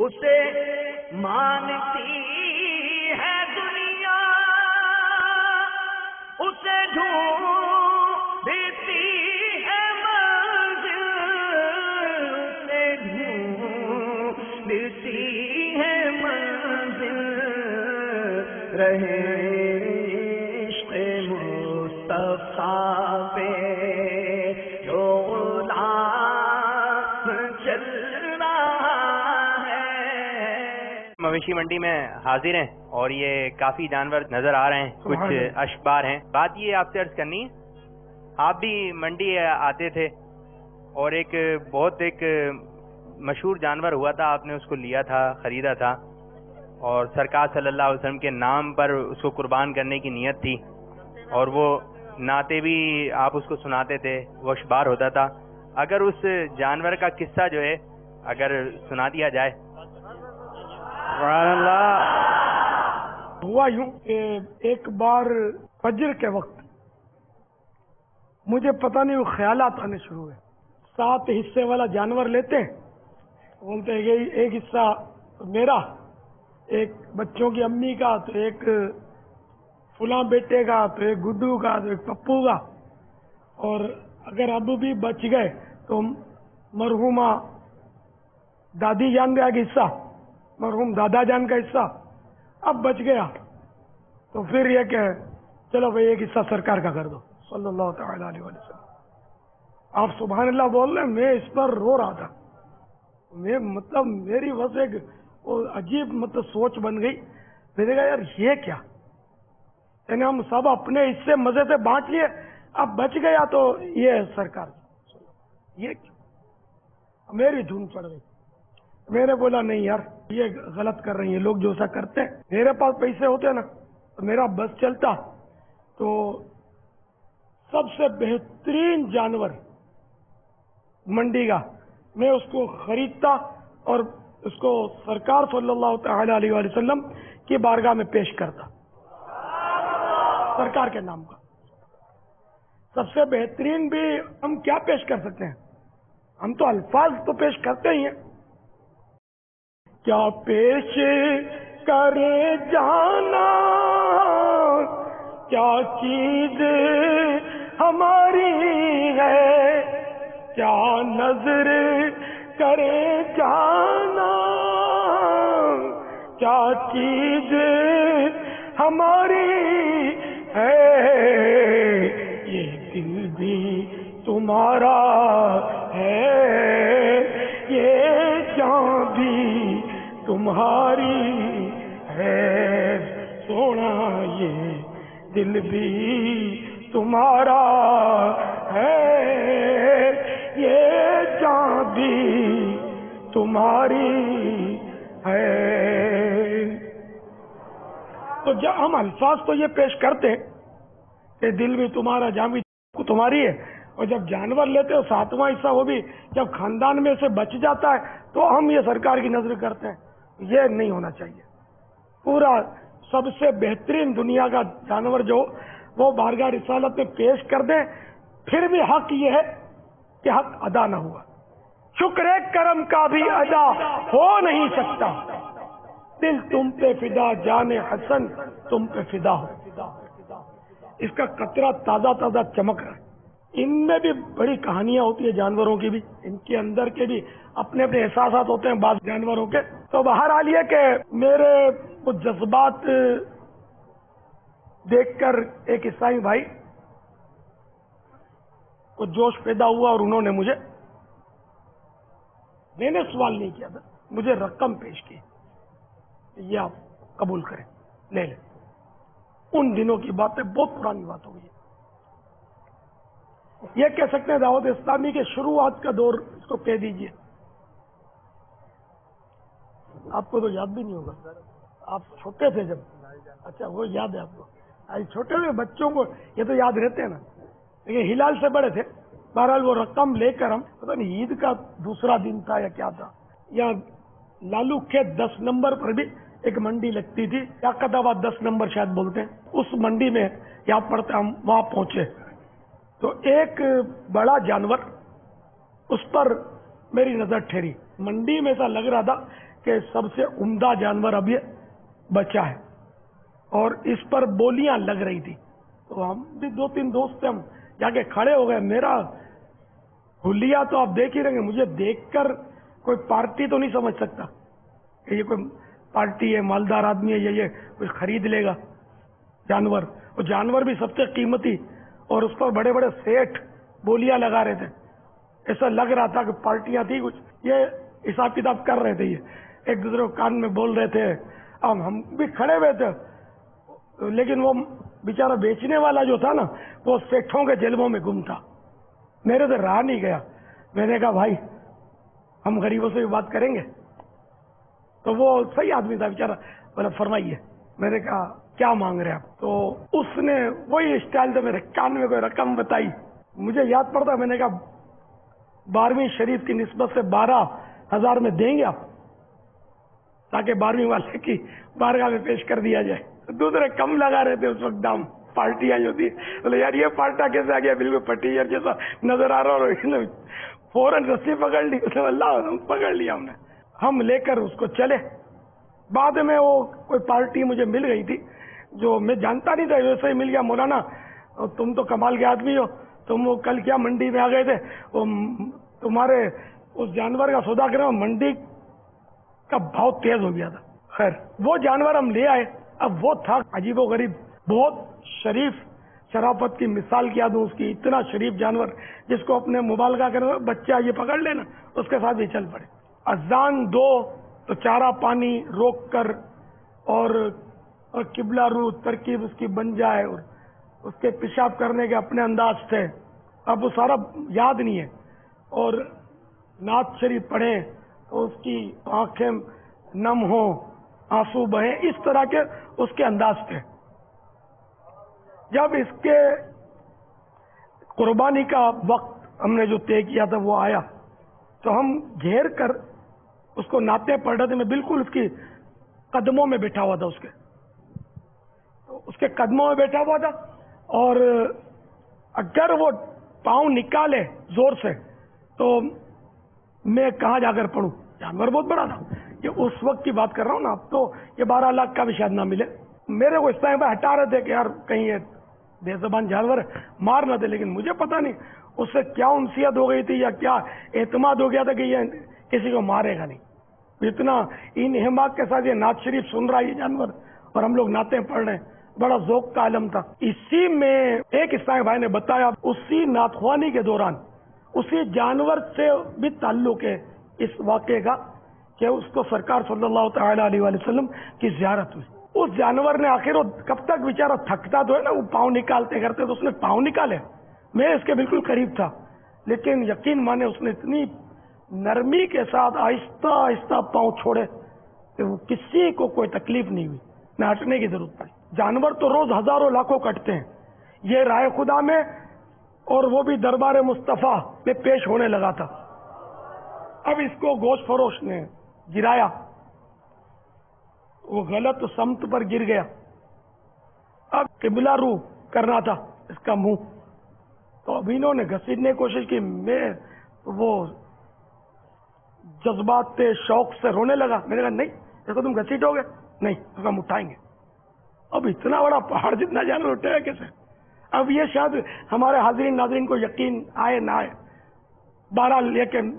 اسے مانتی ہے دنیا، اسے ڈھونڈتی ہے منزل، اسے ڈھونڈتی ہے منزل، رہے عشق مصطفیٰ پہ جو غلام چل رہا ہے۔ مویشی منڈی میں حاضر ہیں اور یہ کافی جانور نظر آ رہے ہیں، کچھ اشبار ہیں۔ بات یہ آپ سے عرض کرنی ہے، آپ بھی منڈی آتے تھے اور ایک مشہور جانور ہوا تھا، آپ نے اس کو لیا تھا، خریدا تھا، اور سرکار صلی اللہ علیہ وسلم کے نام پر اس کو قربان کرنے کی نیت تھی، اور وہ نعتیں بھی آپ اس کو سناتے تھے، وہ اشبار ہوتا تھا۔ اگر اس جانور کا قصہ جو ہے اگر سنا دیا جائے۔ سبحان اللہ۔ ہوا یوں کہ ایک بار فجر کے وقت مجھے پتہ نہیں وہ خیالات آنے شروع ہوئے۔ 7 حصے والا جانور لیتے ہیں، بولتے ہیں کہ ایک حصہ میرا، ایک بچوں کی امی کا، تو ایک فلاں بیٹے کا، تو ایک گڈو کا، تو ایک پپو کا، اور اگر اب بھی بچ گئے تو مرحومہ دادی جان کا ایک حصہ، مرحوم دادا جان کا حصہ، اب بچ گیا تو پھر یہ کہ چلو بھائی ایک حصہ سرکار کا کر دو صلی اللہ تعالی علیہ وسلم۔ آپ سبحان اللہ بول رہے ہیں، میں اس پر رو رہا تھا، میری بس ایک عجیب سوچ بن گئی۔ میں نے کہا یار یہ کیا، یعنی ہم سب اپنے حصے مزے سے بانٹ لیے، اب بچ گیا تو یہ سرکار، یہ کیا؟ میری دھن چڑھ گئی۔ میں نے بولا نہیں یار یہ غلط کر رہی ہیں لوگ جو ایسا کرتے ہیں۔ میرے پاس پیسے ہوتے نا تو میرا بس چلتا تو سب سے بہترین جانور منڈی کا میں اس کو خریدتا اور اس کو سرکار صلی اللہ تعالی علیہ وسلم کی بارگاہ میں پیش کرتا، سرکار کے نام کا۔ سب سے بہترین بھی ہم کیا پیش کر سکتے ہیں، ہم تو الفاظ تو پیش کرتے ہی ہیں۔ کیا پیش کرے جانا، کیا چیز ہماری ہے، کیا نظر کرے جانا، کیا چیز ہماری ہے، یہ دل بھی تمہارا ہے، یہ جان بھی تمہاری ہے، سونا یہ دل بھی تمہارا ہے، یہ جان بھی تمہاری ہے۔ تو جب ہم الفاظ تو یہ پیش کرتے کہ دل بھی تمہارا، جان بھی تمہاری ہے، اور جب جانور لیتے ہو 7واں حصہ وہ بھی جب خاندان میں سے بچ جاتا ہے تو ہم یہ سرکار کی نظر کرتے ہیں، یہ نہیں ہونا چاہیے۔ پورا سب سے بہترین دنیا کا جانور جو وہ بارگاہ رسالت میں پیش کر دیں، پھر بھی حق یہ ہے کہ حق ادا نہ ہوا۔ شکر کرم کا بھی ادا ہو نہیں سکتا، دل تم پہ فدا، جان حسن تم پہ فدا ہو۔ اس کا قطرہ تازہ تازہ چمک رہا ہے۔ ان میں بھی بڑی کہانیاں ہوتی ہیں جانوروں کی بھی، ان کے اندر کے بھی اپنے اپنے احساسات ہوتے ہیں بعض جانوروں کے۔ تو بہرحال یہ کہ میرے وہ جذبات دیکھ کر ایک عیسائی بھائی کو جوش پیدا ہوا اور انہوں نے میں نے سوال نہیں کیا تھا، مجھے رقم پیش کی، یہ آپ قبول کریں، لے لیں۔ ان دنوں کی باتیں بہت پرانی بات ہو گئی ہے، یہ کہہ سکتے ہیں دعوت اسلامی کے شروعات کا دور اس کو کہہ دیجئے۔ آپ کو تو یاد بھی نہیں ہوگا، آپ چھوٹے تھے جب، اچھا وہ یاد ہے آپ کو؟ چھوٹے ہوئے بچوں کو یہ تو یاد رہتے ہیں نا، لیکن ہلال سے بڑے تھے۔ بہرحال وہ رقم لے کر ہم پتہ نہیں عید کا دوسرا دن تھا یا کیا تھا، یا لالو کھیت 10 نمبر پر بھی ایک منڈی لگتی تھی، یا قداباد 10 نمبر شاید بولتے ہیں، اس منڈی میں یاد پڑتا ہم وہاں پہنچے تو ایک بڑا جانور اس پر میری نظر ٹھہری۔ منڈی میں ایسا لگ رہا تھا کہ سب سے عمدہ جانور اب یہ بچا ہے، اور اس پر بولیاں لگ رہی تھی. تو ہم بھی 2-3 دوست تھے، ہم جا کے کھڑے ہو گئے. میرا حلیہ تو آپ دیکھ ہی رہیں گے، مجھے دیکھ کر کوئی پارٹی تو نہیں سمجھ سکتا کہ یہ کوئی پارٹی ہے، مالدار آدمی ہے، یہ کوئی خرید لے گا جانور. وہ جانور بھی سب سے قیمتی، اور اس پر بڑے بڑے سیٹھ بولیاں لگا رہے تھے. ایسا لگ رہا تھا کہ پارٹیاں تھی کچھ، یہ حساب کتاب کر رہے تھے، یہ ایک دوسرے کو کان میں بول رہے تھے. اب ہم بھی کھڑے ہوئے تھے، لیکن وہ بیچارہ بیچنے والا جو تھا نا، وہ سیٹھوں کے جلووں میں گم تھا. میرے سے رہا نہیں گیا. میں نے کہا بھائی ہم غریبوں سے بھی بات کریں گے. تو وہ صحیح آدمی تھا بیچارہ، بولا فرمائیے. میں نے کہا کیا مانگ رہے آپ؟ تو اس نے وہی اسٹائل سے میرے کان میں کوئی رقم بتائی. مجھے یاد پڑتا، میں نے کہا 12ویں شریف کی نسبت سے 12,000 میں دیں گے آپ، تاکہ 12ویں والے کی بارگاہ میں پیش کر دیا جائے. دوسرے کم لگا رہے تھے اس وقت دام. پارٹیاں جو تھی، بولے یار یہ پارٹا کیسے آ گیا، بالکل پٹیجر جیسا نظر آ رہا. اور فوراً رسی پکڑ لی. اللہ پکڑ لیا ہم نے. ہم لے کر اس کو چلے. بعد میں وہ کوئی پارٹی مجھے مل گئی تھی جو میں جانتا نہیں تھا، ویسے ہی مل گیا. مولانا تم تو کمال کے آدمی ہو، تم وہ کل کیا منڈی میں آ گئے تھے، وہ تمہارے اس جانور کا سودا کرنا، منڈی کا بھاؤ تیز ہو گیا تھا. خیر وہ جانور ہم لے آئے. اب وہ تھا عجیب و غریب، بہت شریف، شرافت کی مثال کیا دوں اس کی. اتنا شریف جانور جس کو اپنے مبالغہ کرنا، بچہ یہ پکڑ لینا اس کے ساتھ بھی چل پڑے. اذان دو تو چارہ پانی روک کر اور قبلہ رو ترکیب اس کی بن جائے، اور اس کے پیشاب کرنے کے اپنے انداز تھے. اب وہ سارا یاد نہیں ہے. اور نعت شریف پڑھیں تو اس کی آنکھیں نم ہوں، آنسو بہیں، اس طرح کے اس کے انداز تھے. جب اس کے قربانی کا وقت ہم نے جو طے کیا تھا وہ آیا، تو ہم گھیر کر اس کو نعتیں پڑھ رہے تھے. میں بالکل اس کی قدموں میں بیٹھا ہوا تھا، اس کے قدموں میں بیٹھا ہوا تھا. اور اگر وہ پاؤں نکالے زور سے تو میں کہاں جا کر پڑھوں. جانور بہت بڑا تھا. یہ اس وقت کی بات کر رہا ہوں نا، اب تو یہ 12 لاکھ کا بھی شاید نہ ملے. میرے کو اس ٹائم پہ ہٹا رہے تھے کہ یار کہیں یہ بے زبان جانور مار نہ دے. لیکن مجھے پتا نہیں اس سے کیا انسیت ہو گئی تھی یا کیا اعتماد ہو گیا تھا کہ یہ کسی کو مارے گا نہیں. اتنا ان حماق کے ساتھ یہ نعت شریف سن رہا ہے یہ جانور، اور ہم لوگ نعتیں پڑھ رہے ہیں. بڑا ذوق کا عالم تھا. اسی میں ایک اسلامی بھائی نے بتایا، اسی نعت خوانی کے دوران اسی جانور سے بھی تعلق ہے اس واقعے کا کہ اس کو سرکار صلی اللہ تعالی علیہ وآلہ وسلم کی زیارت ہوئی. اس جانور نے آخر وہ کب تک بیچارہ تھکتا تو ہے نا، وہ پاؤں نکالتے کرتے تو اس نے پاؤں نکالے. میں اس کے بالکل قریب تھا، لیکن یقین مانے اس نے اتنی نرمی کے ساتھ آہستہ آہستہ پاؤں چھوڑے کہ وہ کسی کو کوئی تکلیف نہیں ہوئی، نہ ہٹنے کی ضرورت پڑی. جانور تو روز ہزاروں لاکھوں کٹتے ہیں. یہ رائے خدا میں، اور وہ بھی دربار مصطفیٰ میں پیش ہونے لگا تھا. اب اس کو گوشت فروش نے گرایا، وہ غلط سمت پر گر گیا. اب قبلہ رو کرنا تھا اس کا منہ، تو اب انہوں نے گھسیٹنے کی کوشش کی. میں وہ جذبات شوق سے رونے لگا. میں نے کہا نہیں، اس کو تم گھسیٹو گے نہیں، اس کو ہم اٹھائیں گے. اب اتنا بڑا پہاڑ جتنا جانور اٹھے کیسے؟ اب یہ شاید ہمارے حاضرین ناظرین کو یقین آئے نہ آئے، بہرحال لیکن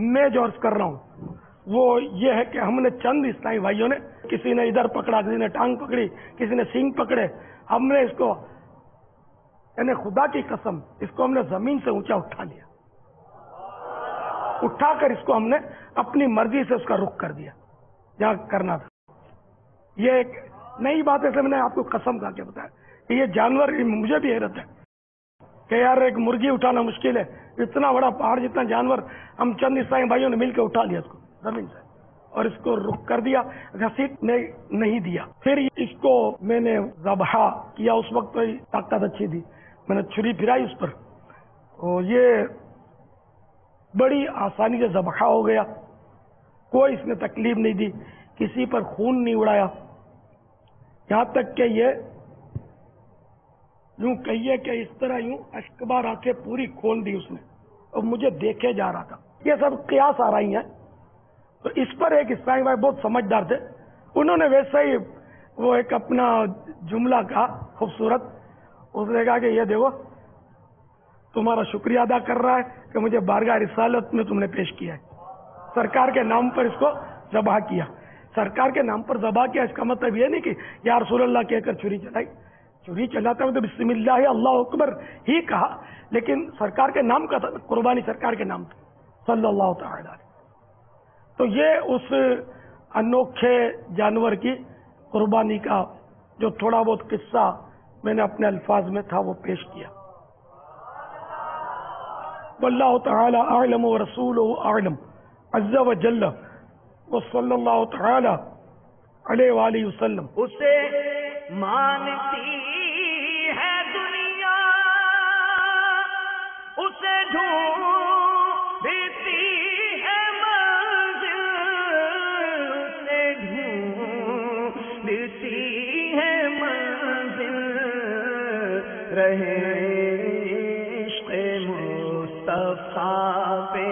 میں جو عرض کر رہا ہوں وہ یہ ہے کہ ہم نے چند اسلامی بھائیوں نے، کسی نے ادھر پکڑا، کسی نے ٹانگ پکڑی، کسی نے سینگ پکڑے. ہم نے اس کو، یعنی خدا کی قسم، اس کو ہم نے زمین سے اونچا اٹھا لیا. اٹھا کر اس کو ہم نے اپنی مرضی سے اس کا رخ کر دیا جہاں کرنا تھا. یہ ایک نئی بات ہے، میں نے آپ کو قسم کھا کے بتایا کہ یہ جانور، مجھے بھی حیرت ہے کہ یار ایک مرغی اٹھانا مشکل ہے، اتنا بڑا پہاڑ جتنا جانور ہم چند اسلامی بھائیوں نے مل کے اٹھا لیا اس کو زمین سے، اور اس کو رک کر دیا، گھسیٹ نہیں دیا. پھر اس کو میں نے ذبح کیا. اس وقت تو طاقت اچھی تھی، میں نے چھری پھرائی اس پر، اور یہ بڑی آسانی سے ذبح ہو گیا. کوئی اس نے تکلیف نہیں دی، کسی پر خون نہیں اڑایا. یہاں تک کہ یہ یوں کہیے کہ اس طرح یوں اشکبار آنکھیں پوری کھول دی اس نے، اور مجھے دیکھے جا رہا تھا. یہ سب قیاس آ رہی ہیں، تو اس پر ایک اسلامی بھائی بہت سمجھدار تھے، انہوں نے ویسے ہی وہ ایک اپنا جملہ کہا خوبصورت. اس نے کہا کہ یہ دیکھو تمہارا شکریہ ادا کر رہا ہے کہ مجھے بارگاہ رسالت میں تم نے پیش کیا ہے، سرکار کے نام پر اس کو ذبح کیا. سرکار کے نام پر ذبح کیا اس کا مطلب یہ نہیں کہ یا رسول اللہ کہہ کر چھری چلائی. چھری چلاتا ہوں تو بسم اللہ اللہ اکبر ہی کہا، لیکن سرکار کے نام کا تھا، قربانی سرکار کے نام تھا صلی اللہ تعالی علیہ. تو یہ اس انوکھے جانور کی قربانی کا جو تھوڑا بہت قصہ میں نے اپنے الفاظ میں تھا وہ پیش کیا. واللہ تعالی اعلم ورسولہ اعلم عز وجل وصلی اللہ تعالی علیہ وآلہ وسلم. اسے مانتی ہے دنیا، اسے ڈھونڈتی ہے منزل، اسے ڈھونڈتی ہے منزل، رہے عشق مصطفیٰ پہ